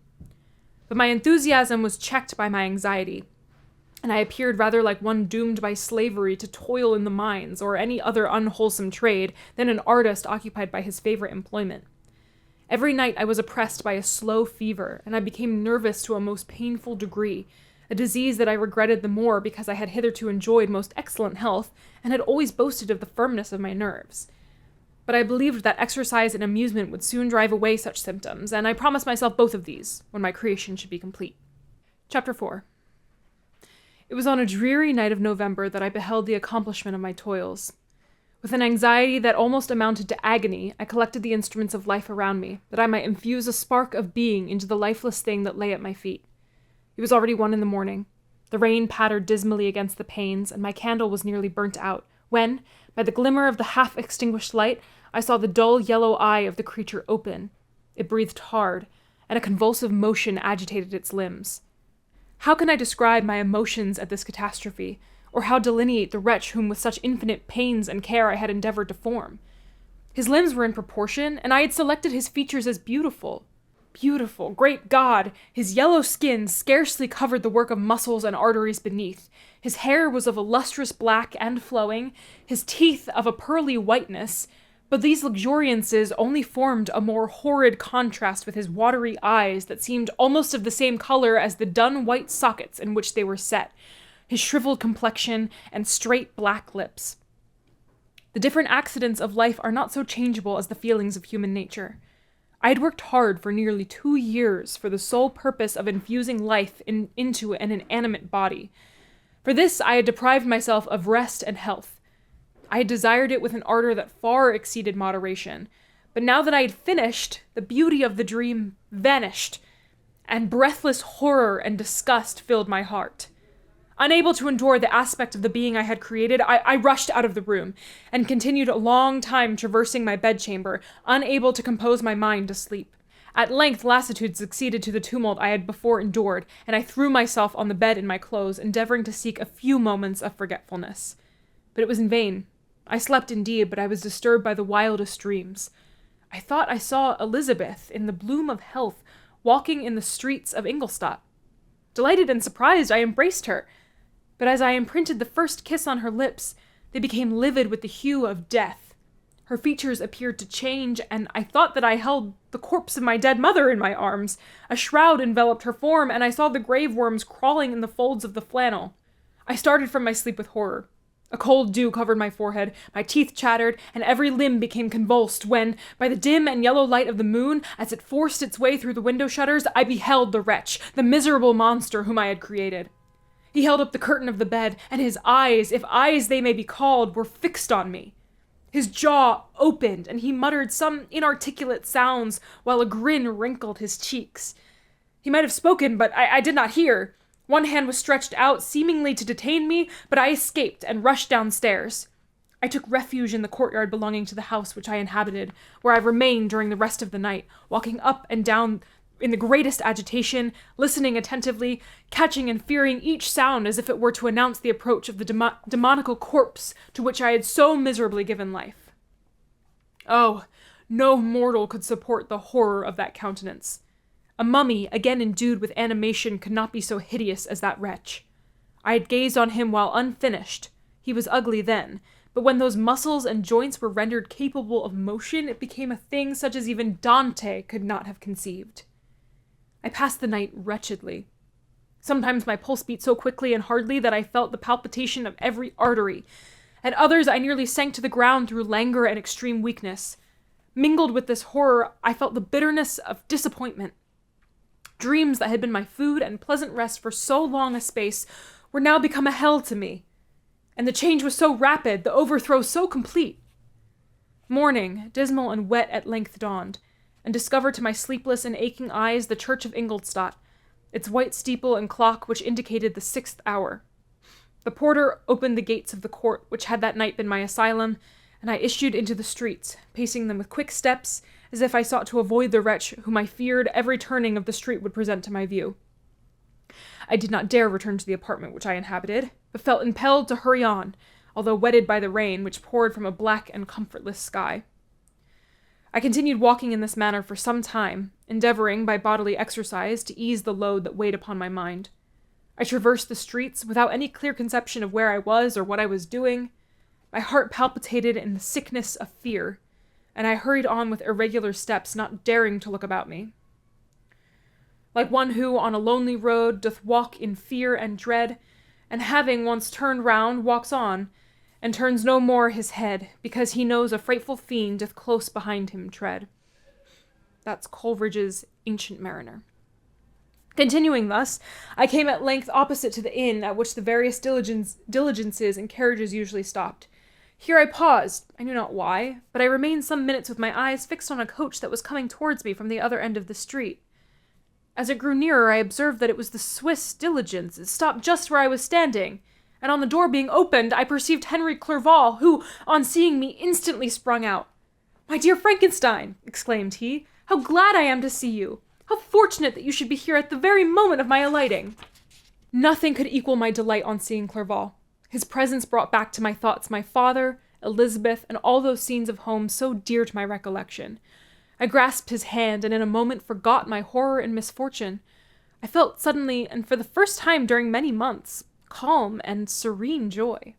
But my enthusiasm was checked by my anxiety, and I appeared rather like one doomed by slavery to toil in the mines or any other unwholesome trade than an artist occupied by his favorite employment. Every night I was oppressed by a slow fever, and I became nervous to a most painful degree, a disease that I regretted the more because I had hitherto enjoyed most excellent health and had always boasted of the firmness of my nerves. But I believed that exercise and amusement would soon drive away such symptoms, and I promised myself both of these when my creation should be complete. Chapter 4. It was on a dreary night of November that I beheld the accomplishment of my toils. With an anxiety that almost amounted to agony, I collected the instruments of life around me, that I might infuse a spark of being into the lifeless thing that lay at my feet. It was already 1 a.m. The rain pattered dismally against the panes, and my candle was nearly burnt out, when, by the glimmer of the half-extinguished light, I saw the dull yellow eye of the creature open. It breathed hard, and a convulsive motion agitated its limbs. How can I describe my emotions at this catastrophe, or how delineate the wretch whom with such infinite pains and care I had endeavored to form? His limbs were in proportion, and I had selected his features as beautiful. Beautiful, great God! His yellow skin scarcely covered the work of muscles and arteries beneath. His hair was of a lustrous black and flowing, his teeth of a pearly whiteness, but these luxuriances only formed a more horrid contrast with his watery eyes that seemed almost of the same color as the dun white sockets in which they were set, his shriveled complexion and straight black lips. The different accidents of life are not so changeable as the feelings of human nature. I had worked hard for nearly 2 years for the sole purpose of infusing life into an inanimate body. For this I had deprived myself of rest and health. I had desired it with an ardor that far exceeded moderation, but now that I had finished, the beauty of the dream vanished, and breathless horror and disgust filled my heart. Unable to endure the aspect of the being I had created, I rushed out of the room, and continued a long time traversing my bedchamber, unable to compose my mind to sleep. At length lassitude succeeded to the tumult I had before endured, and I threw myself on the bed in my clothes, endeavoring to seek a few moments of forgetfulness. But it was in vain. I slept indeed, but I was disturbed by the wildest dreams. I thought I saw Elizabeth, in the bloom of health, walking in the streets of Ingolstadt. Delighted and surprised, I embraced her, but as I imprinted the first kiss on her lips, they became livid with the hue of death. Her features appeared to change, and I thought that I held the corpse of my dead mother in my arms. A shroud enveloped her form, and I saw the grave worms crawling in the folds of the flannel. I started from my sleep with horror. A cold dew covered my forehead, my teeth chattered, and every limb became convulsed when, by the dim and yellow light of the moon, as it forced its way through the window shutters, I beheld the wretch, the miserable monster whom I had created. He held up the curtain of the bed, and his eyes, if eyes they may be called, were fixed on me. His jaw opened, and he muttered some inarticulate sounds, while a grin wrinkled his cheeks. He might have spoken, but I did not hear. One hand was stretched out, seemingly to detain me, but I escaped and rushed downstairs. I took refuge in the courtyard belonging to the house which I inhabited, where I remained during the rest of the night, walking up and down in the greatest agitation, listening attentively, catching and fearing each sound as if it were to announce the approach of the demoniacal corpse to which I had so miserably given life. Oh, no mortal could support the horror of that countenance. A mummy, again endued with animation, could not be so hideous as that wretch. I had gazed on him while unfinished. He was ugly then, but when those muscles and joints were rendered capable of motion, it became a thing such as even Dante could not have conceived. I passed the night wretchedly. Sometimes my pulse beat so quickly and hardly that I felt the palpitation of every artery. At others I nearly sank to the ground through languor and extreme weakness. Mingled with this horror, I felt the bitterness of disappointment. Dreams that had been my food and pleasant rest for so long a space were now become a hell to me. And the change was so rapid, the overthrow so complete. Morning, dismal and wet, at length dawned, and discovered to my sleepless and aching eyes the church of Ingolstadt, its white steeple and clock which indicated the 6th hour. The porter opened the gates of the court which had that night been my asylum, and I issued into the streets, pacing them with quick steps, as if I sought to avoid the wretch whom I feared every turning of the street would present to my view. I did not dare return to the apartment which I inhabited, but felt impelled to hurry on, although wetted by the rain which poured from a black and comfortless sky. I continued walking in this manner for some time, endeavoring by bodily exercise to ease the load that weighed upon my mind. I traversed the streets without any clear conception of where I was or what I was doing. My heart palpitated in the sickness of fear, and I hurried on with irregular steps, not daring to look about me. Like one who on a lonely road doth walk in fear and dread, and having once turned round walks on, and turns no more his head, because he knows a frightful fiend doth close behind him tread. That's Coleridge's Ancient Mariner. Continuing thus, I came at length opposite to the inn at which the various diligences and carriages usually stopped. Here I paused, I knew not why, but I remained some minutes with my eyes fixed on a coach that was coming towards me from the other end of the street. As it grew nearer, I observed that it was the Swiss diligence. It stopped just where I was standing, and on the door being opened, I perceived Henry Clerval, who, on seeing me, instantly sprung out. "My dear Frankenstein," exclaimed he, "how glad I am to see you! How fortunate that you should be here at the very moment of my alighting!" Nothing could equal my delight on seeing Clerval. His presence brought back to my thoughts my father, Elizabeth, and all those scenes of home so dear to my recollection. I grasped his hand, and in a moment forgot my horror and misfortune. I felt suddenly, and for the first time during many months, calm and serene joy.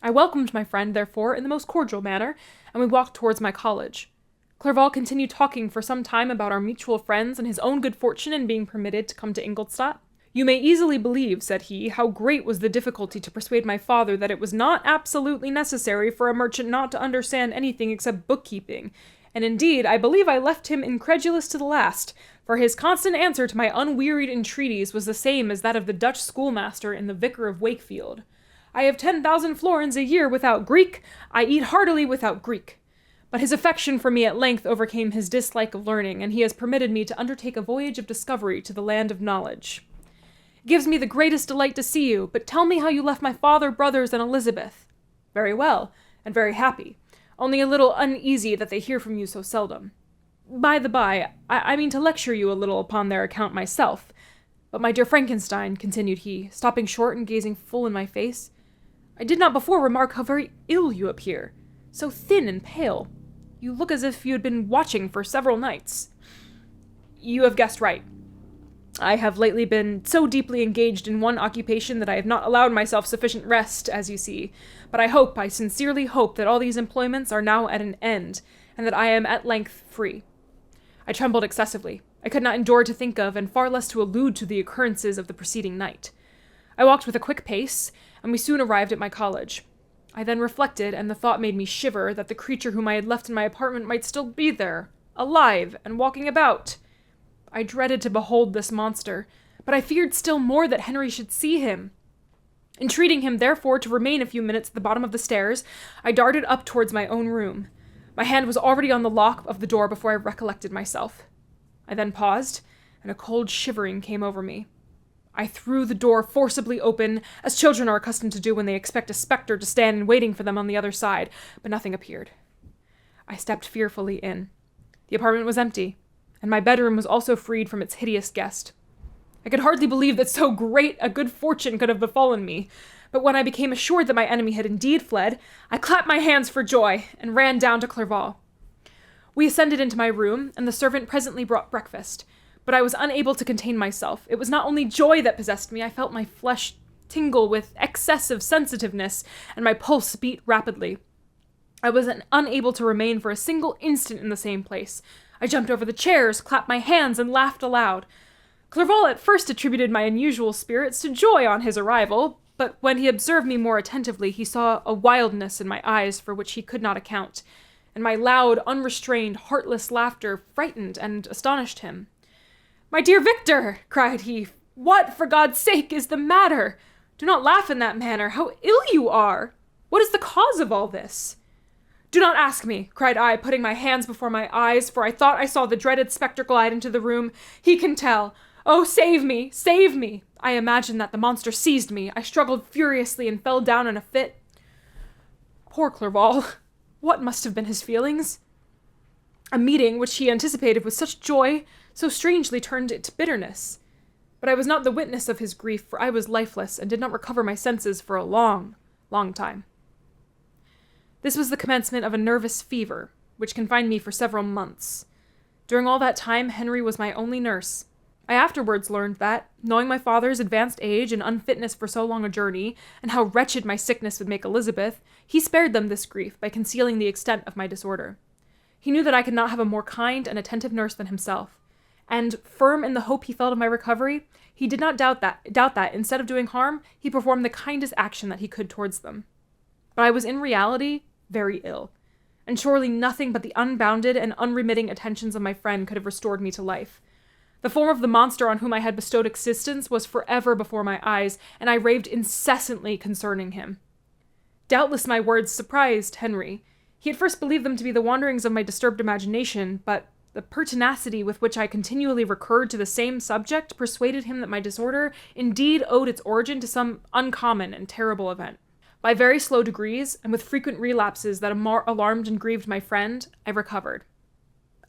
I welcomed my friend, therefore, in the most cordial manner, and we walked towards my college. Clerval continued talking for some time about our mutual friends and his own good fortune in being permitted to come to Ingolstadt. "You may easily believe," said he, "how great was the difficulty to persuade my father that it was not absolutely necessary for a merchant not to understand anything except bookkeeping, and indeed I believe I left him incredulous to the last, for his constant answer to my unwearied entreaties was the same as that of the Dutch schoolmaster in the Vicar of Wakefield. 'I have 10,000 florins a year without Greek, I eat heartily without Greek.' But his affection for me at length overcame his dislike of learning, and he has permitted me to undertake a voyage of discovery to the land of knowledge. It gives me the greatest delight to see you, but tell me how you left my father, brothers, and Elizabeth." "Very well, and very happy, only a little uneasy that they hear from you so seldom. By the by, I mean to lecture you a little upon their account myself. But my dear Frankenstein," continued he, stopping short and gazing full in my face, "I did not before remark how very ill you appear, so thin and pale. You look as if you had been watching for several nights." "You have guessed right. I have lately been so deeply engaged in one occupation that I have not allowed myself sufficient rest, as you see, but I sincerely hope that all these employments are now at an end, and that I am at length free." I trembled excessively. I could not endure to think of, and far less to allude to, the occurrences of the preceding night. I walked with a quick pace, and we soon arrived at my college. I then reflected, and the thought made me shiver, that the creature whom I had left in my apartment might still be there, alive, and walking about. I dreaded to behold this monster, but I feared still more that Henry should see him. Entreating him, therefore, to remain a few minutes at the bottom of the stairs, I darted up towards my own room. My hand was already on the lock of the door before I recollected myself. I then paused, and a cold shivering came over me. I threw the door forcibly open, as children are accustomed to do when they expect a spectre to stand in waiting for them on the other side, but nothing appeared. I stepped fearfully in. The apartment was empty, and my bedroom was also freed from its hideous guest. I could hardly believe that so great a good fortune could have befallen me, but when I became assured that my enemy had indeed fled, I clapped my hands for joy, and ran down to Clerval. We ascended into my room, and the servant presently brought breakfast, but I was unable to contain myself. It was not only joy that possessed me, I felt my flesh tingle with excessive sensitiveness, and my pulse beat rapidly. I was unable to remain for a single instant in the same place. I jumped over the chairs, clapped my hands, and laughed aloud. Clerval at first attributed my unusual spirits to joy on his arrival, but when he observed me more attentively, he saw a wildness in my eyes for which he could not account, and my loud, unrestrained, heartless laughter frightened and astonished him. "My dear Victor," cried he, "what, for God's sake, is the matter? Do not laugh in that manner. How ill you are! What is the cause of all this?" "Do not ask me," cried I, putting my hands before my eyes, for I thought I saw the dreaded spectre glide into the room. "He can tell. Oh, save me! Save me!" I imagined that the monster seized me. I struggled furiously and fell down in a fit. Poor Clerval! What must have been his feelings? A meeting which he anticipated with such joy so strangely turned it to bitterness. But I was not the witness of his grief, for I was lifeless and did not recover my senses for a long, long time. This was the commencement of a nervous fever. which confined me for several months. During all that time, Henry was my only nurse. I afterwards learned that, knowing my father's advanced age and unfitness for so long a journey, and how wretched my sickness would make Elizabeth, he spared them this grief by concealing the extent of my disorder. He knew that I could not have a more kind and attentive nurse than himself, and, firm in the hope he felt of my recovery, he did not doubt that, instead of doing harm, he performed the kindest action that he could towards them. But I was in reality very ill, and surely nothing but the unbounded and unremitting attentions of my friend could have restored me to life. The form of the monster on whom I had bestowed existence was forever before my eyes, and I raved incessantly concerning him. Doubtless my words surprised Henry. He at first believed them to be the wanderings of my disturbed imagination, but the pertinacity with which I continually recurred to the same subject persuaded him that my disorder indeed owed its origin to some uncommon and terrible event. By very slow degrees, and with frequent relapses that alarmed and grieved my friend, I recovered.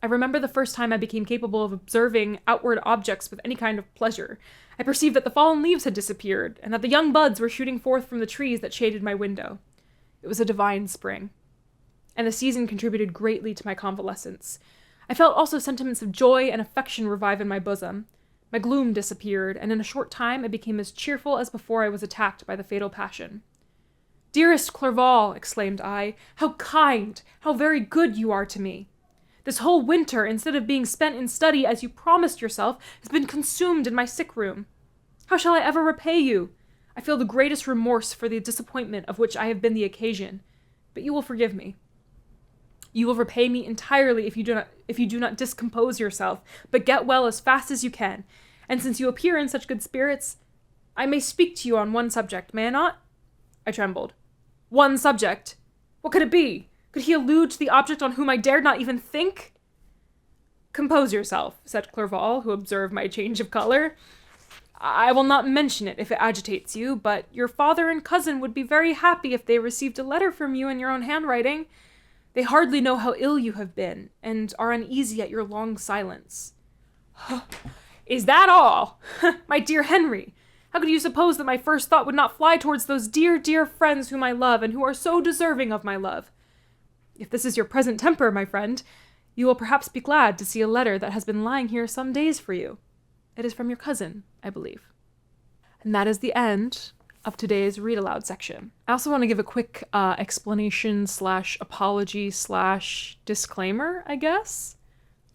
I remember the first time I became capable of observing outward objects with any kind of pleasure. I perceived that the fallen leaves had disappeared, and that the young buds were shooting forth from the trees that shaded my window. It was a divine spring, and the season contributed greatly to my convalescence. I felt also sentiments of joy and affection revive in my bosom. My gloom disappeared, and in a short time I became as cheerful as before I was attacked by the fatal passion. "Dearest Clerval," exclaimed I, "how kind, how very good you are to me! This whole winter, instead of being spent in study as you promised yourself, has been consumed in my sick room. How shall I ever repay you? I feel the greatest remorse for the disappointment of which I have been the occasion, but you will forgive me. You will repay me entirely if you do not discompose yourself, but get well as fast as you can. And since you appear in such good spirits, I may speak to you on one subject, may I not?" I trembled. One subject? What could it be? Could he allude to the object on whom I dared not even think? "Compose yourself," said Clerval, who observed my change of color. "I will not mention it if it agitates you, but your father and cousin would be very happy if they received a letter from you in your own handwriting. They hardly know how ill you have been, and are uneasy at your long silence." "Is that all? My dear Henry, how could you suppose that my first thought would not fly towards those dear, dear friends whom I love, and who are so deserving of my love? If this is your present temper, my friend, you will perhaps be glad to see a letter that has been lying here some days for you. It is from your cousin, I believe." And that is the end of today's read aloud section. I also want to give a quick explanation / apology / disclaimer, I guess.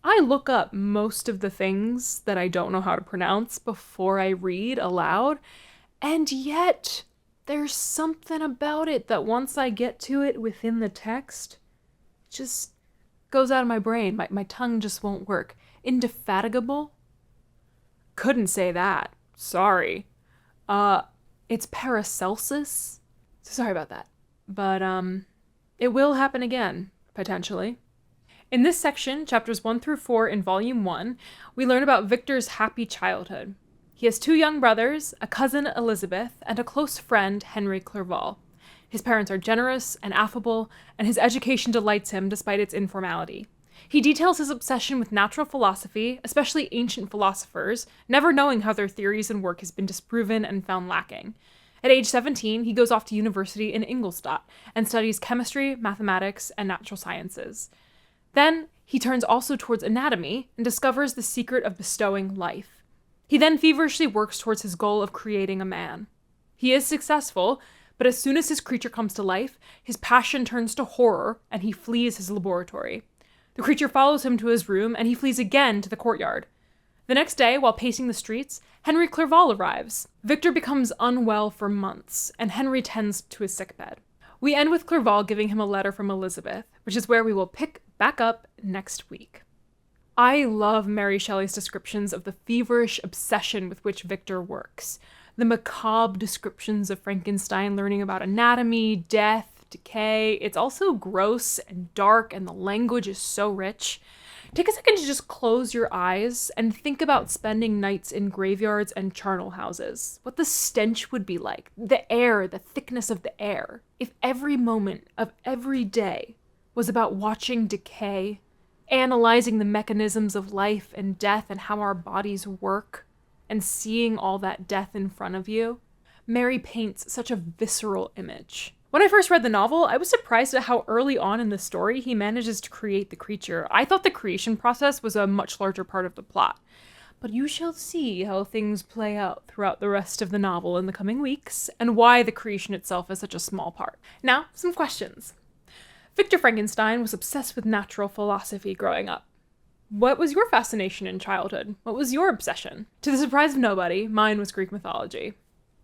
I look up most of the things that I don't know how to pronounce before I read aloud, and yet there's something about it that once I get to it within the text, just goes out of my brain. My tongue just won't work. Indefatigable? Couldn't say that. Sorry. It's Paracelsus? Sorry about that. But, it will happen again, potentially. In this section, chapters 1 through 4 in Volume 1, we learn about Victor's happy childhood. He has 2 young brothers, a cousin, Elizabeth, and a close friend, Henry Clerval. His parents are generous and affable, and his education delights him despite its informality. He details his obsession with natural philosophy, especially ancient philosophers, never knowing how their theories and work has been disproven and found lacking. At age 17, he goes off to university in Ingolstadt and studies chemistry, mathematics, and natural sciences. Then, he turns also towards anatomy and discovers the secret of bestowing life. He then feverishly works towards his goal of creating a man. He is successful, but as soon as his creature comes to life, his passion turns to horror and he flees his laboratory. The creature follows him to his room and he flees again to the courtyard. The next day, while pacing the streets, Henry Clerval arrives. Victor becomes unwell for months, and Henry tends to his sickbed. We end with Clerval giving him a letter from Elizabeth, which is where we will pick back up next week. I love Mary Shelley's descriptions of the feverish obsession with which Victor works. The macabre descriptions of Frankenstein learning about anatomy, death, decay. It's also gross and dark, and the language is so rich. Take a second to just close your eyes and think about spending nights in graveyards and charnel houses. What the stench would be like. The air, the thickness of the air. If every moment of every day was about watching decay, analyzing the mechanisms of life and death and how our bodies work, and seeing all that death in front of you. Mary paints such a visceral image. When I first read the novel, I was surprised at how early on in the story he manages to create the creature. I thought the creation process was a much larger part of the plot. But you shall see how things play out throughout the rest of the novel in the coming weeks, and why the creation itself is such a small part. Now, some questions. Victor Frankenstein was obsessed with natural philosophy growing up. What was your fascination in childhood? What was your obsession? To the surprise of nobody, mine was Greek mythology.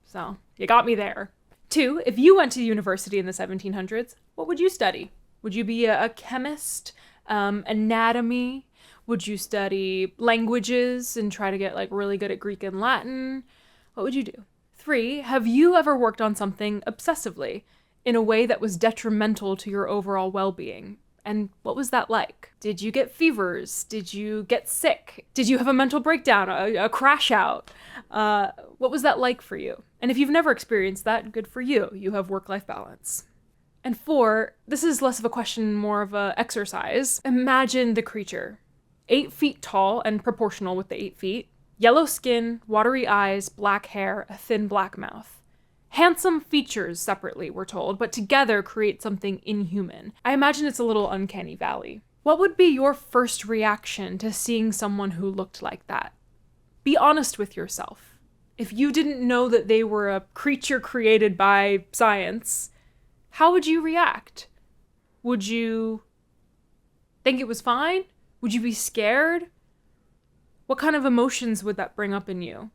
So, you got me there. 2, if you went to university in the 1700s, what would you study? Would you be a chemist? Anatomy? Would you study languages and try to get like really good at Greek and Latin? What would you do? 3, have you ever worked on something obsessively in a way that was detrimental to your overall well-being? And what was that like? Did you get fevers? Did you get sick? Did you have a mental breakdown, a crash out? What was that like for you? And if you've never experienced that, good for you. You have work-life balance. And 4, this is less of a question, more of an exercise. Imagine the creature. 8 feet tall and proportional with the 8 feet. Yellow skin, watery eyes, black hair, a thin black mouth. Handsome features separately, we're told, but together create something inhuman. I imagine it's a little uncanny valley. What would be your first reaction to seeing someone who looked like that? Be honest with yourself. If you didn't know that they were a creature created by science, how would you react? Would you think it was fine? Would you be scared? What kind of emotions would that bring up in you?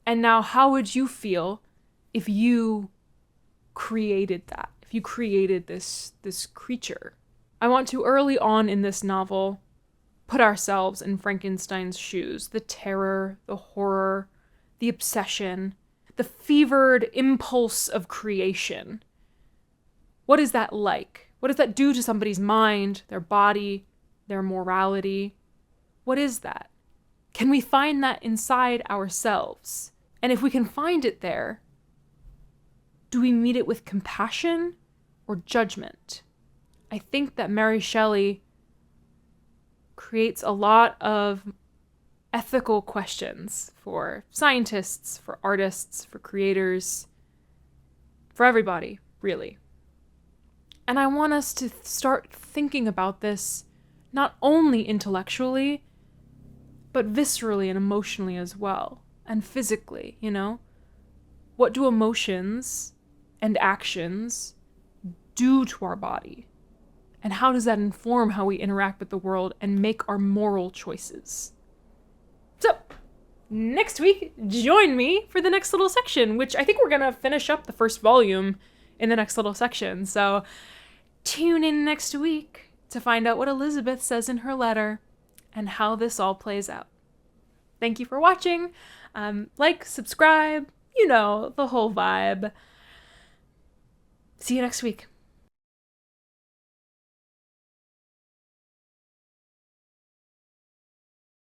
And now, how would you feel if you created that? If you created this creature? I want to, early on in this novel, put ourselves in Frankenstein's shoes. The terror, the horror, the obsession, the fevered impulse of creation. What is that like? What does that do to somebody's mind, their body, their morality? What is that? Can we find that inside ourselves? And if we can find it there, do we meet it with compassion or judgment? I think that Mary Shelley creates a lot of ethical questions for scientists, for artists, for creators, for everybody, really. And I want us to start thinking about this not only intellectually, but viscerally and emotionally as well, and physically, you know? What do emotions and actions do to our body? And how does that inform how we interact with the world and make our moral choices? So, next week, join me for the next little section, which I think we're gonna finish up the first volume in the next little section. So, tune in next week to find out what Elizabeth says in her letter and how this all plays out. Thank you for watching. Like, subscribe, you know, the whole vibe. See you next week.